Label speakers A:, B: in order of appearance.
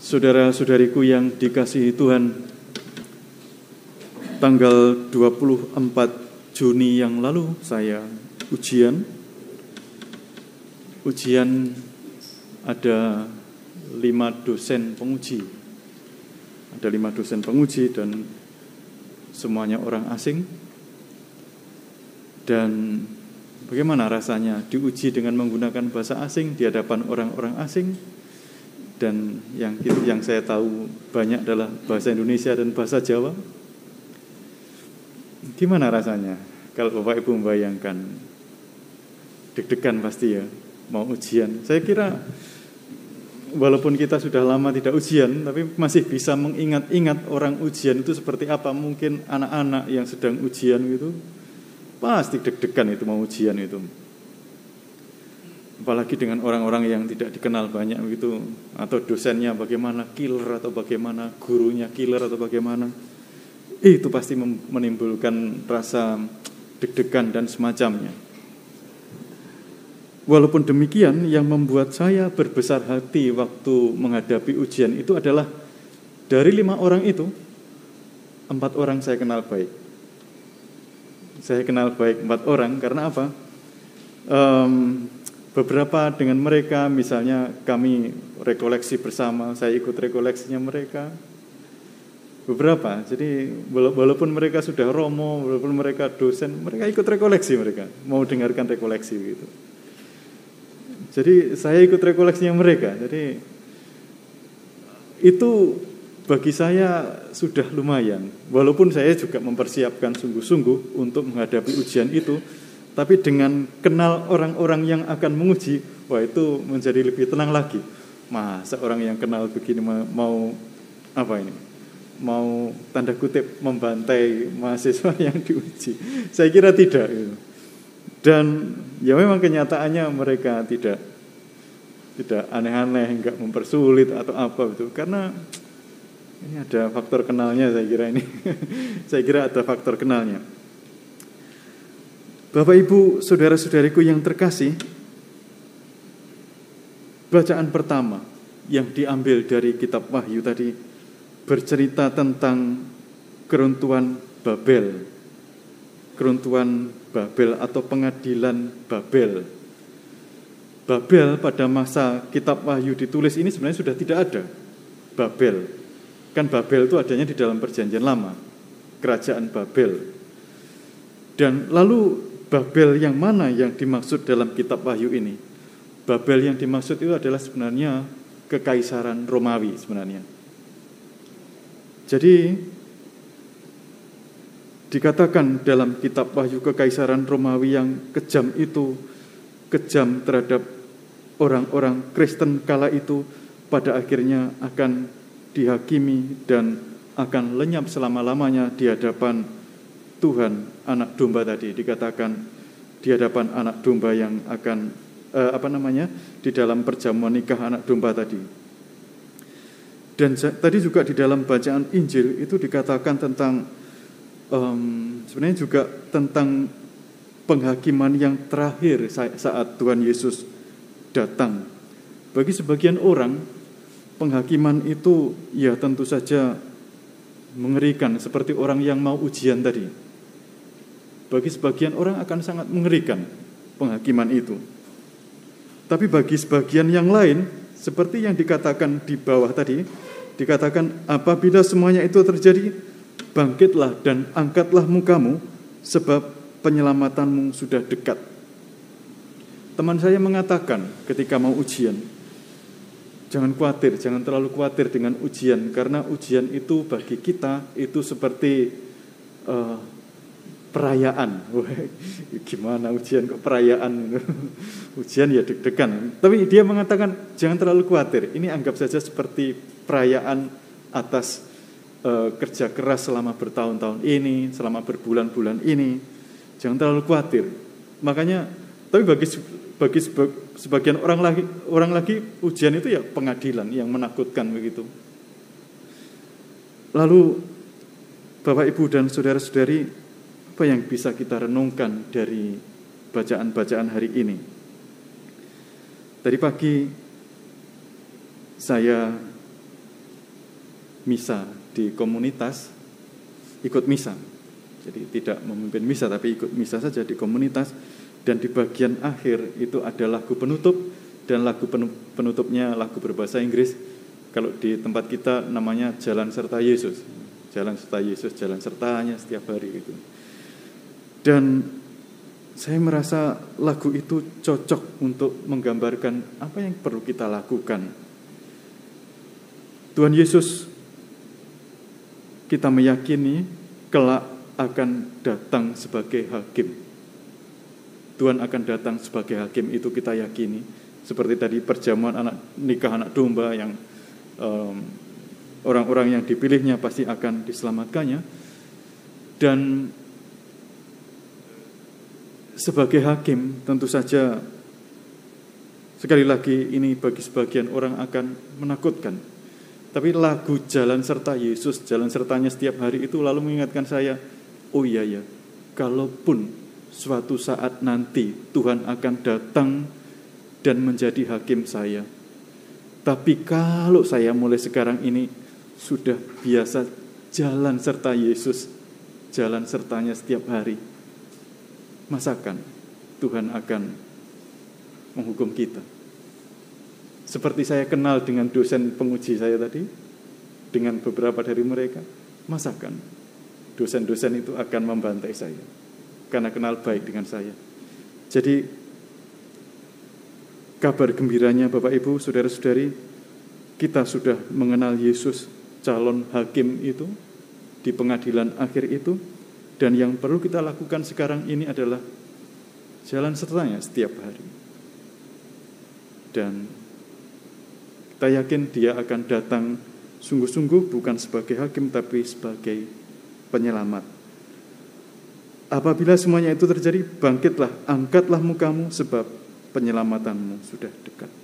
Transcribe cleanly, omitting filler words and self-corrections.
A: Saudara-saudariku yang dikasihi Tuhan, tanggal 24 Juni yang lalu saya ujian ada 5 dosen penguji. Ada 5 dosen penguji dan semuanya orang asing. Dan bagaimana rasanya diuji dengan menggunakan bahasa asing di hadapan orang-orang asing? Dan yang saya tahu banyak adalah bahasa Indonesia dan bahasa Jawa. Gimana rasanya kalau Bapak Ibu membayangkan? Deg-degan pasti ya, mau ujian. Saya kira walaupun kita sudah lama tidak ujian, tapi masih bisa mengingat-ingat orang ujian itu seperti apa. Mungkin anak-anak yang sedang ujian gitu, pasti deg-degan itu mau ujian itu. Apalagi dengan orang-orang yang tidak dikenal banyak begitu, atau dosennya bagaimana, killer atau bagaimana, gurunya killer atau bagaimana. Itu pasti menimbulkan rasa deg-degan dan semacamnya. Walaupun demikian, yang membuat saya berbesar hati waktu menghadapi ujian itu adalah dari 5 orang itu, 4 orang saya kenal baik. Saya kenal baik 4 orang karena apa? Beberapa dengan mereka, misalnya kami rekoleksi bersama, saya ikut rekoleksinya mereka. Beberapa, jadi walaupun mereka sudah romo, walaupun mereka dosen, mereka ikut rekoleksi mereka, mau dengarkan rekoleksi gitu. Jadi saya ikut rekoleksinya mereka, jadi itu bagi saya sudah lumayan. Walaupun saya juga mempersiapkan sungguh-sungguh untuk menghadapi ujian itu, tapi dengan kenal orang-orang yang akan menguji, wah itu menjadi lebih tenang lagi. Masa orang yang kenal begini mau apa ini? Mau tanda kutip membantai mahasiswa yang diuji? Saya kira tidak. Dan ya memang kenyataannya mereka tidak aneh-aneh, enggak mempersulit atau apa itu. Karena ini ada faktor kenalnya saya kira ini. Saya kira ada faktor kenalnya. Bapak Ibu, saudara-saudariku yang terkasih, bacaan pertama yang diambil dari kitab Wahyu tadi bercerita tentang keruntuhan Babel. Keruntuhan Babel atau pengadilan Babel. Babel pada masa kitab Wahyu ditulis ini sebenarnya sudah tidak ada. Babel. Kan Babel itu adanya di dalam perjanjian lama. Kerajaan Babel. Dan lalu Babel yang mana yang dimaksud dalam kitab Wahyu ini? Babel yang dimaksud itu adalah sebenarnya kekaisaran Romawi sebenarnya. Jadi dikatakan dalam kitab Wahyu kekaisaran Romawi yang kejam itu, kejam terhadap orang-orang Kristen kala itu, pada akhirnya akan dihakimi dan akan lenyap selama-lamanya di hadapan Tuhan, anak domba tadi. Dikatakan di hadapan anak domba yang akan di dalam perjamuan nikah anak domba tadi. Dan tadi juga di dalam bacaan Injil itu dikatakan tentang sebenarnya juga tentang penghakiman yang terakhir saat Tuhan Yesus datang. Bagi sebagian orang, penghakiman itu ya tentu saja mengerikan, seperti orang yang mau ujian tadi. Bagi sebagian orang akan sangat mengerikan penghakiman itu. Tapi bagi sebagian yang lain, seperti yang dikatakan di bawah tadi, dikatakan apabila semuanya itu terjadi, bangkitlah dan angkatlah mukamu, sebab penyelamatanmu sudah dekat. Teman saya mengatakan ketika mau ujian, jangan khawatir, jangan terlalu khawatir dengan ujian, karena ujian itu bagi kita itu seperti perayaan. Gimana ujian kok perayaan? Ujian ya deg-degan. Tapi dia mengatakan jangan terlalu khawatir. Ini anggap saja seperti perayaan atas kerja keras selama bertahun-tahun ini, selama berbulan-bulan ini. Jangan terlalu khawatir. Makanya, tapi bagi sebagian orang lagi ujian itu ya pengadilan yang menakutkan begitu. Lalu Bapak Ibu dan saudara-saudari, apa yang bisa kita renungkan dari bacaan-bacaan hari ini? Tadi pagi saya misa di komunitas, ikut misa. Jadi tidak memimpin misa tapi ikut misa saja di komunitas, dan di bagian akhir itu ada lagu penutup, dan lagu penutupnya lagu berbahasa Inggris. Kalau di tempat kita namanya Jalan Serta Yesus. Jalan Serta Yesus, jalan sertanya setiap hari gitu. Dan saya merasa lagu itu cocok untuk menggambarkan apa yang perlu kita lakukan. Tuhan Yesus, kita meyakini kelak akan datang sebagai hakim. Tuhan akan datang sebagai hakim, itu kita yakini. Seperti tadi perjamuan nikah anak domba yang orang-orang yang dipilihnya pasti akan diselamatkannya. Dan sebagai hakim tentu saja, sekali lagi ini bagi sebagian orang akan menakutkan. Tapi lagu Jalan Serta Yesus, jalan sertanya setiap hari itu lalu mengingatkan saya, oh iya ya, kalaupun suatu saat nanti Tuhan akan datang dan menjadi hakim saya, tapi kalau saya mulai sekarang ini sudah biasa jalan serta Yesus, jalan sertanya setiap hari, masakan Tuhan akan menghukum kita? Seperti saya kenal dengan dosen penguji saya tadi, dengan beberapa dari mereka, masakan dosen-dosen itu akan membantai saya karena kenal baik dengan saya. Jadi kabar gembiranya Bapak Ibu, saudara-saudari, kita sudah mengenal Yesus calon hakim itu di pengadilan akhir itu, dan yang perlu kita lakukan sekarang ini adalah jalan sertanya setiap hari. Dan kita yakin Dia akan datang sungguh-sungguh bukan sebagai hakim tapi sebagai penyelamat. Apabila semuanya itu terjadi, bangkitlah, angkatlah mukamu sebab penyelamatanmu sudah dekat.